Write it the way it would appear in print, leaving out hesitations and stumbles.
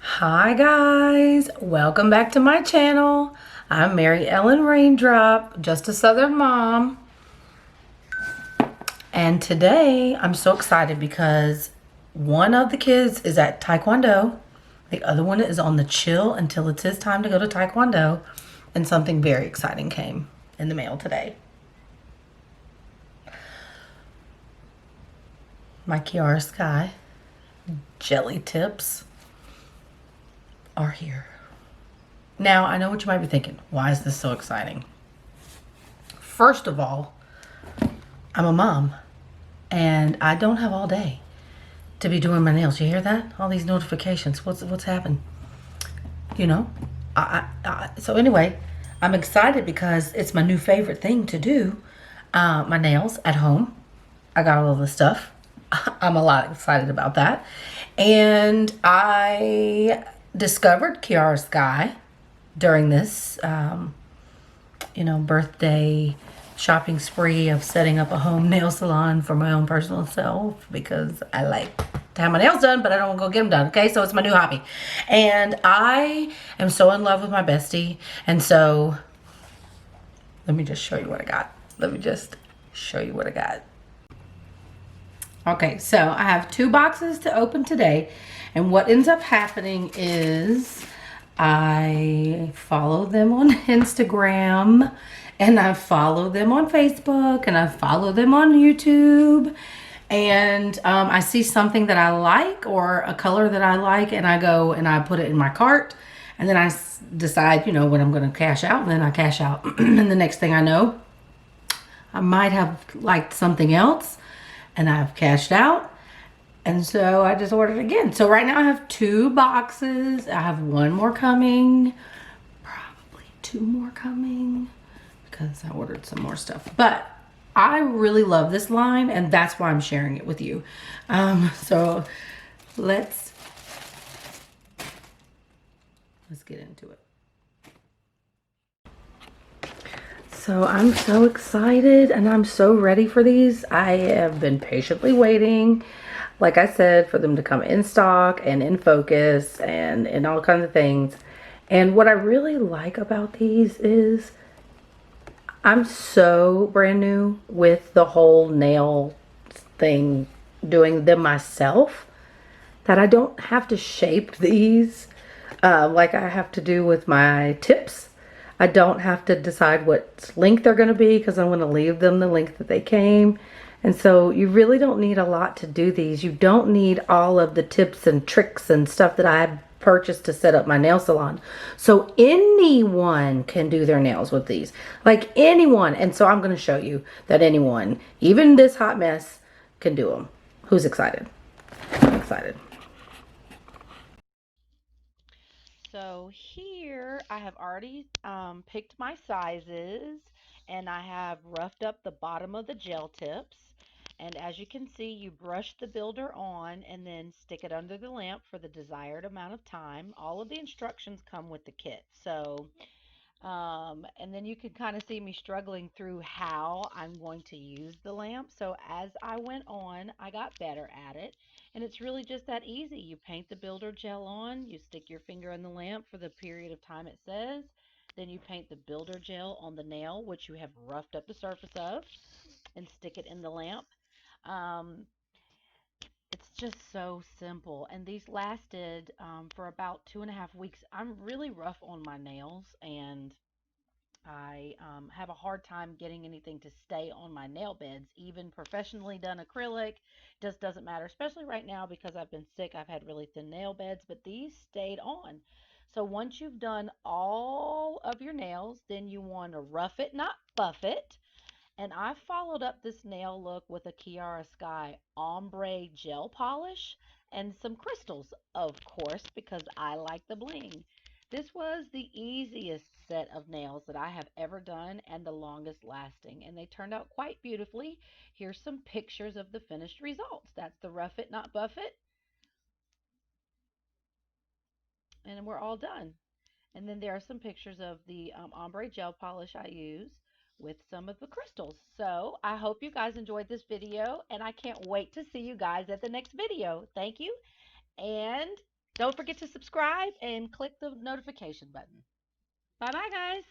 Hi guys, welcome back to my channel. I'm Mary Ellen Raindrop, just a Southern mom. And today I'm so excited because one of the kids is at Taekwondo. The other one is on the chill until it's his time to go to Taekwondo. And something very exciting came in the mail today. My Kiara Sky jelly tips are here. Now, I know what you might be thinking. Why is this so exciting? First of all, I'm a mom and I don't have all day to be doing my nails. You hear that? All these notifications. What's happened? You know? So anyway, I'm excited because it's my new favorite thing to do. My nails at home. I got all of the stuff. I'm a lot excited about that. And I discovered Kiara Sky during this, birthday shopping spree of setting up a home nail salon for my own personal self because I like to have my nails done, but I don't want to go get them done. Okay, so it's my new hobby. And I am so in love with my bestie. And so let me just show you what I got. Okay, so I have 2 boxes to open today. And what ends up happening is I follow them on Instagram, and I follow them on Facebook, and I follow them on YouTube. And I see something that I like or a color that I like, and I go and I put it in my cart. And then I decide, when I'm going to cash out, and then I cash out. And the next thing I know, I might have liked something else, and I've cashed out. And so I just ordered again. So right now I have 2 boxes. I have 1 more coming. Probably 2 more coming because I ordered some more stuff. But I really love this line and that's why I'm sharing it with you. So let's get into it. So I'm so excited and I'm so ready for these. I have been patiently waiting, like I said, for them to come in stock and in focus and all kinds of things. And what I really like about these is I'm so brand new with the whole nail thing, doing them myself, that I don't have to shape these like I have to do with my tips. I don't have to decide what length they're going to be because I'm going to leave them the length that they came. And so you really don't need a lot to do these. You don't need all of the tips and tricks and stuff that I purchased to set up my nail salon. So anyone can do their nails with these. Like anyone. And so I'm going to show you that anyone, even this hot mess, can do them. Who's excited? I'm excited. So here I have already picked my sizes and I have roughed up the bottom of the gel tips. And as you can see, you brush the builder on and then stick it under the lamp for the desired amount of time. All of the instructions come with the kit. So and then you can kind of see me struggling through how I'm going to use the lamp. So as I went on, I got better at it. And it's really just that easy. You paint the builder gel on, you stick your finger in the lamp for the period of time it says. Then you paint the builder gel on the nail, which you have roughed up the surface of, and stick it in the lamp. Um, it's just so simple. And these lasted for about 2.5 weeks. I'm really rough on my nails, and I have a hard time getting anything to stay on my nail beds, even professionally done acrylic. Just doesn't matter, especially right now because I've been sick. I've had really thin nail beds, but these stayed on. So once you've done all of your nails, then you want to rough it, not buff it. And I followed up this nail look with a Kiara Sky ombre gel polish and some crystals, of course, because I like the bling. This was the easiest set of nails that I have ever done and the longest lasting, and they turned out quite beautifully. Here's some pictures of the finished results. That's the rough it, not buff it, and we're all done. And then there are some pictures of the ombre gel polish I use with some of the crystals. So I hope you guys enjoyed this video, and I can't wait to see you guys at the next video. Thank you, and Don't forget to subscribe and click the notification button. Bye bye, guys.